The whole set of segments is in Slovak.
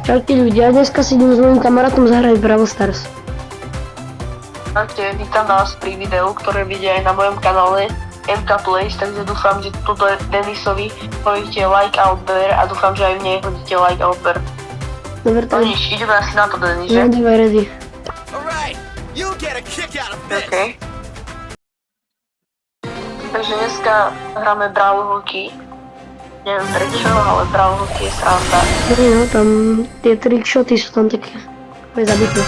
Čaute ľudia, dneska si idem s mojím kamarátom zahrať Brawl Stars. Čaute, vítam vás pri videu, ktoré vidie aj na mojom kanále MK Plays, takže dúfam, že tuto Denisovi poviete like a odber a dúfam, že aj mne hodíte like a odber. Dobre, No nič, ideme asi na to, Denis, že? no, dávaj ready. OK. Takže dneska hráme Brawl Hockey. Neviem prečo, ale Brawl Hockey je sranda. No, tam tie trickshoty sú tam také zabité.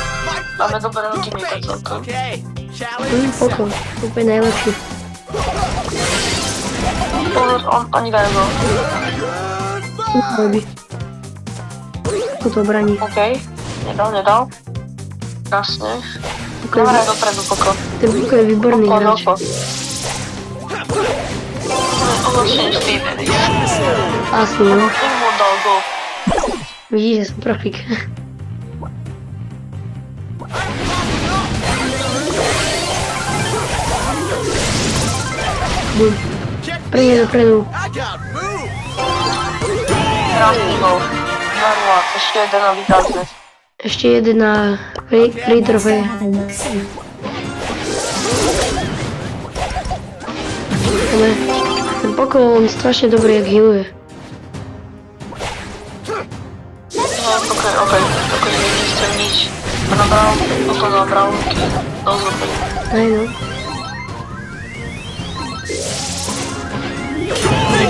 Máme dobrého teammatea celkom. Pokoj, úplne najlepší. Pozor, oni dajú go. Uchojby. Tuto braní. OK, nedal. Krásne. Kamarát dopredu, pokoj. Ten Buko je výborný hráč. Asi, no. Im mu dal go. Vidíš, že som profík. Bum. Prejde dopredu. Krásny gol. 2-0, ešte jeden a vyhrali. Ešte jeden na free trofej. Ale ten pokoj, on je strašne dobrý, jak healuje. No, OK, nechcem nič. A nabral, toto nabral, to zrobil. Aj no.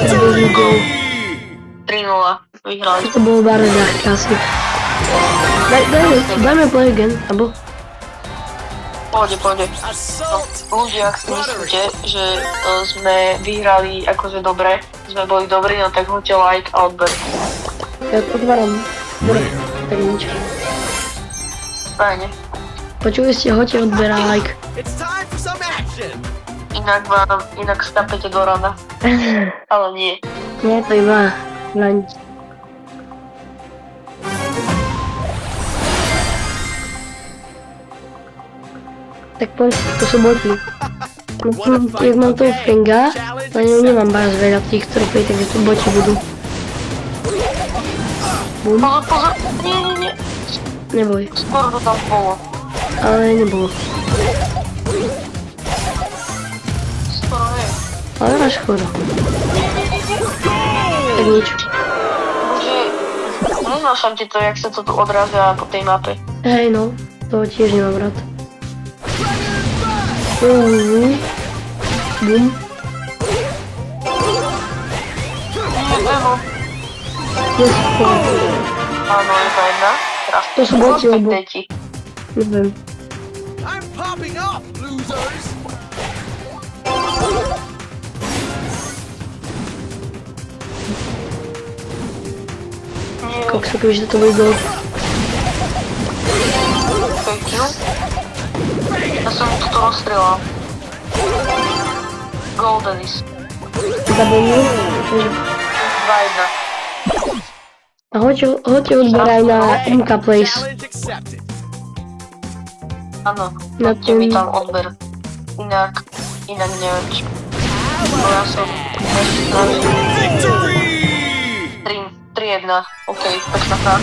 Dobrý gol. 3-0, vyhrali. To bolo bareda, krásne. Dajme play again, abo? Pôjde. No, ľudia, ak si myslíte, že sme vyhrali akože dobre, sme boli dobrí, no tak hoďte like a odber. Ja otváram. Dobre, tak nič. Fajne. Počuli ste, hoďte odber a like. Inak skapete do rana. Ale nie. Nie, to iba na nič. Tak poď, to sú boti. Jak mám toho Fenga, na ňom nemám bardzo veľa tých trofej, takže tu boti budú. Bum, Pozor, nie. neboj, Skoro to tam bolo. ale nebolo. Skoro je. Ale máš choro. Tak nič. Bože, neznášam ti to, jak sa to tu odrazia po tej mape. Hej no, toho tiež nemám rád. Bum. Evo. Yes, Áno, je to jedna. Krásne. To sú boti, lebo... Deti. Neviem. Kokso, kebyže to bude gol. Fake kill. Ja som toto rozstrelal. Goal, Denis. Zabudnil. 2-1. A hoďte odberaj na MK Plays. Áno, Na hoďte mi ten... tam odber. Inak neviem čo. No ja som nesnažil. 3-1. OK, pekná hra.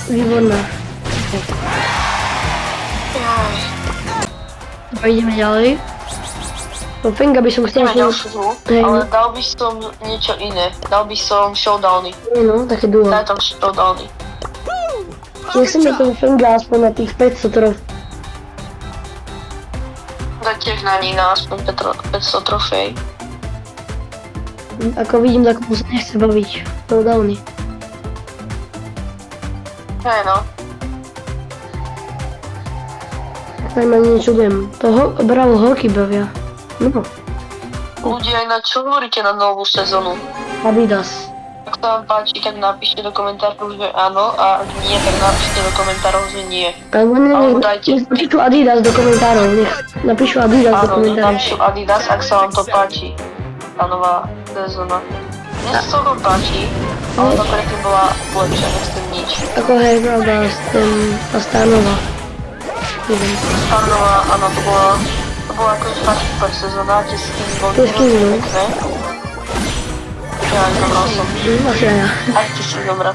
Výborná. A ideme ďalej. Po Fenga by som chcel... Ideme ďalšiu hru, Hej, ale no. dal by som niečo iné. Dal by som showdowny. No, také duo. Daj tam showdowny. Nechceme toho Fenga aspoň na tých 500 trof. Daj tiež na ní na aspoň 500 trofej. Ako vidím, tak mu sa nechce baviť. Showdowny. Hej no. Tak ma nečudujem. To Brawl Hockey bavia. No, Ľudia, ináč čo hovoríte na novú sezónu? Adidas. Ak sa vám páči, tak napíšte do komentárov, že áno, a ak nie, tak napíšte do komentárov, že nie. Alebo Alebo dajte. nech napíšu Adidas do komentárov. Nech napíšu Adidas do Áno, komentárov. napíšu Adidas, ak sa vám to páči. Tá nová sezóna. Mne sa celkom páči, ale to predtým bola lepšia, nechcem nič. Ako hej, pravda, tá Starnova. Neviem. Starnová, áno, to bola akože fakt super sezóna, tie skiny boli To je skin, no. pekné. Ja aj zobral som. Asi aj ja. Aj ti si zobral.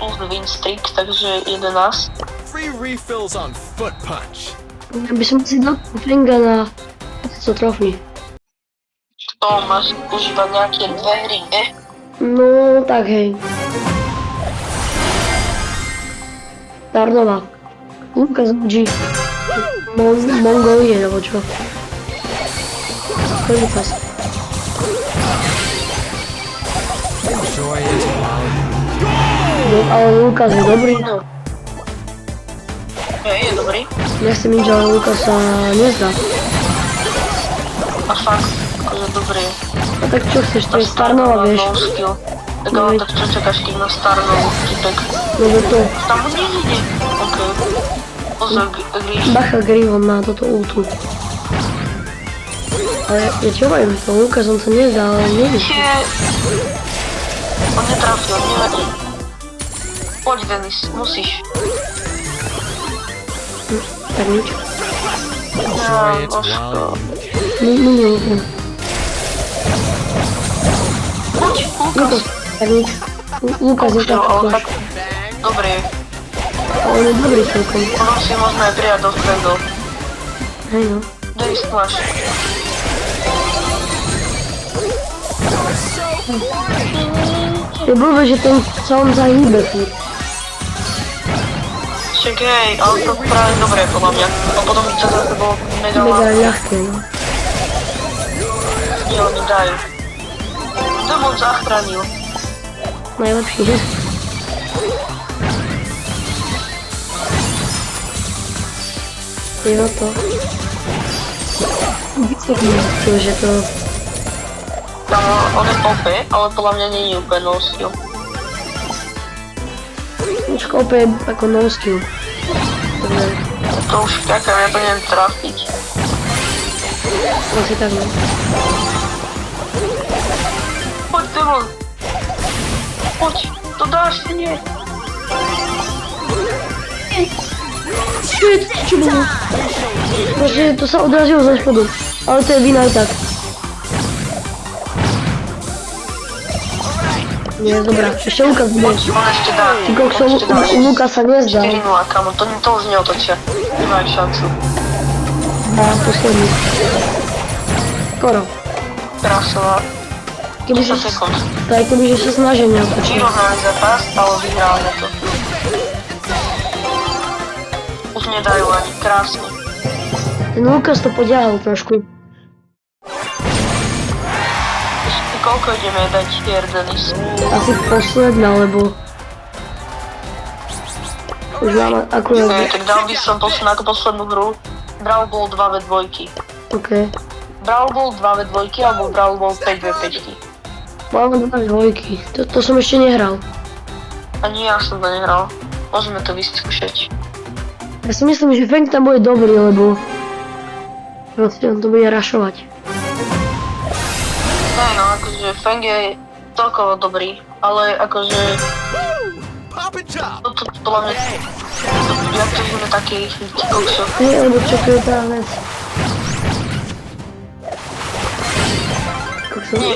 plus win streak, takže 11. Free refills on Foot Punch. Ja by som si dal Fenga na co trofy. To máš užívať nejaké dve hry, ne? No, tak hej. Tarnova. Lukas G. Mongolie, alebo čo? To je Lukas. Enjoy it while No, ale Lukas je dobrý. No. Je dobrý. Nechcem nič, ale Lukas sa nezdá. A fakt, akože dobrý. A tak čo chceš, to je Starnova, vieš? No skill. Tak ale tak čo čakáš, keď na Starnovu, typek? No to. Tam bude ide. OK. Pozor, Gríš. Bacha Grivon má toto ultu. Ale ja čo viem, to Lukas on sa nezdá, ale nevidí. On netrafil, nevadí. Poď, Denis, musíš. Tak nič. enjoy it while Nie. Poď, Lukas. Tak nič. Lukas je tak Ale flash. tak, dobrý. A on je dobrý celkom. Potom si môžeme aj prijať do friendov. Hej no. Denis máš. Je blbé, že ten sa on zahýbe furt. Však hej, ale to práve dobré podľa mňa. A potom to zase bolo mega Mega ľahké. ľahké, no. Nie, oni dajú. Demon zachránil. Najlepší. Je to. Že to... Tam on je OP, ale podľa mňa nie je úplne no skill. Už kope ako no skill. Dobre, To už ťaká, ja to neviem trafiť. asi tak no. Poď, Demon. Poď, to dáš, ty nie. Shit, čo bolo? Proste to sa odrazilo za spodu. Ale to je vina aj tak. Nie, dobrá, ešte Lukas bude. On ešte dá. Ty kokso, On ešte dá. Lukas sa nezdá. 4-0, kamo, to už neotočia. Nemajú šancu. A posledný. Skoro. Krásová. 10 Kebyže, sekúnd. to aj kebyže sa snažia neotočiť. Vyrovnaný zápas, ale vyhráme to. Už nedajú ani, krásne. Ten Lukas to poďahal trošku. Ešte koľko ideme dať hier, Denis? Asi posledná, lebo... Už máme akurát... Tak dal by som ako poslednú hru Brawl Ball 2v2. OK. Brawl Ball 2v2 alebo Brawl Ball 5v5. Máme dva dvojky. To som ešte nehral. Ani ja som to nehral. Môžeme to vyskúšať. Ja si myslím, že Feng tam bude dobrý, lebo... Proste on to bude rašovať. Ne, no akože Feng je celkovo dobrý, ale akože pop and chop. toto podľa mňa... Jak to sme taký kokso. Nie, lebo čo to je tá vec? Kokso. Nie,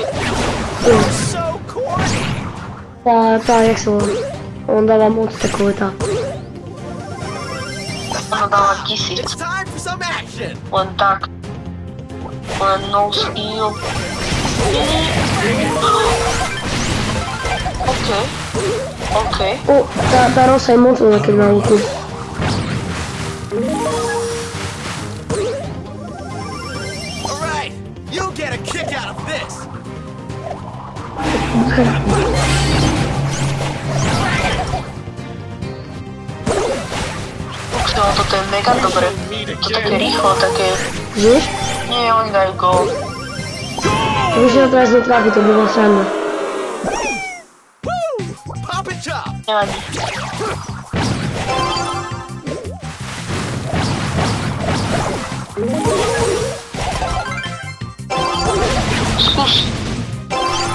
So corny. Jak sa volá? On dáva moc takové tá. ono dáva 1000. It's time for some action. Len tak. Len no skill. OK. OK. O, tá rosa je mocná, keď má útu. All right, you'll get a kick out of this. Kokso, toto je mega dobre. To také rýchlo, také... Vieš? Nie, oni dajú gól. Keby si to teraz netrafi, to by bolo sranda. Woo! Pop and chop. Nevadí. Skús.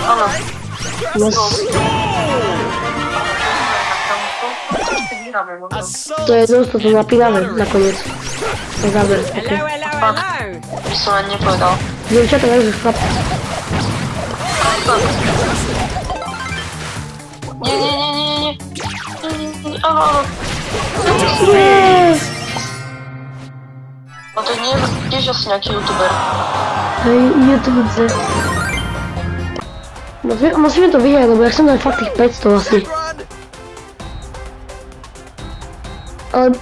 Áno. Yes. A soul To je dosť toto napínavé nakoniec. Na záver, ok. By som ani nepovedal. Dievčatá, takže chlap. Nie. Áno. Nie! No to nie je tiež asi nejaký youtuber. Hej, YouTube. Musíme to vyhrať, lebo ja som dal fakt tých 500 asi. Run! Ale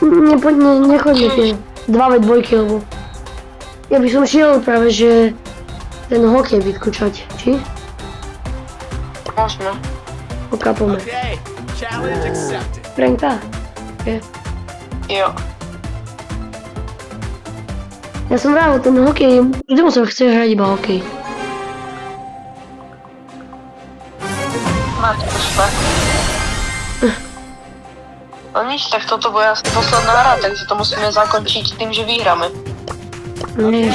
nechoďme tie 2v2, lebo ja by som šiel práve, že ten hokej vyskúšať, či? Možno. Okapome. Okay, challenge accepted. Pranka? Okay. Jo. Ja som vravil, ten hokej, vždy som chcel hrať iba hokej. Máte to špek. No nič, tak toto bude asi posledná hra, takže to musíme zakončiť tým, že vyhráme. Nie.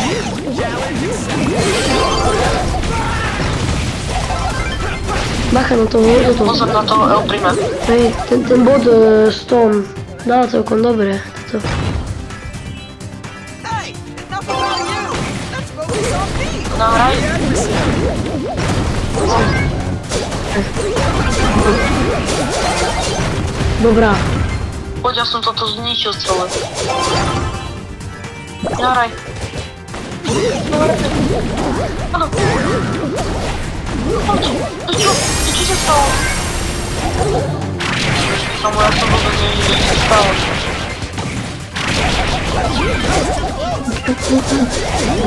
Bacha na to, Pozor na toho El Prima. Hej, ten bod s tom dal celkom dobre. Toto. Hey, enough about you! Let's focus on me! Nahraj. Dobrá. Poď, ja som toto zničil celé. Nahraj. Áno. Poď, čo sa stalo? Samo ja som vôbec nevidel, čo sa stalo.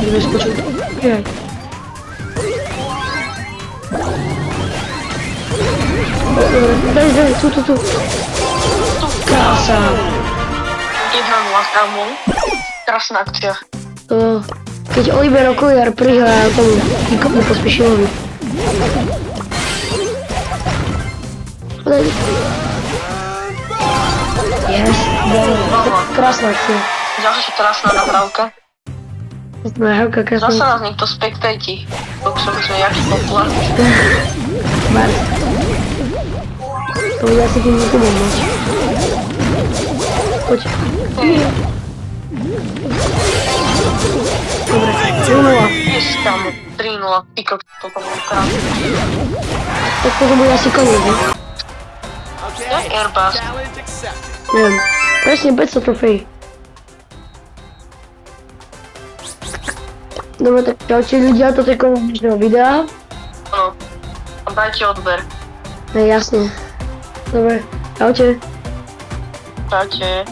Budeme skočiť. Jaj. Daj, tu. Krása. 1-0 kámo. Krásna akcia. To, keď Oliver Okuliar prihrá tomu Nikomu Pospíšilovi. Yes, krásna akcia. Ďalšia krásna nahrávka. Nahrávka krásna. Zasa nás niekto spektajti. Dokšo by sme jaký populárny. Bar. To bude asi tým Nikomom mať. Poď. Dobre, 3-0. Yes, kámo. 3-0. Ty kokos, toto bolo krásne. Tak to bude asi koniec, ne? Okay, Airbus. challenge accepted. Neviem. Presne 500 trofejí. Dobre, tak čaute ľudia, toto je koniec dnešného videa. Áno. A dajte odber. Ne, jasne. Dobre, čaute. Čaute.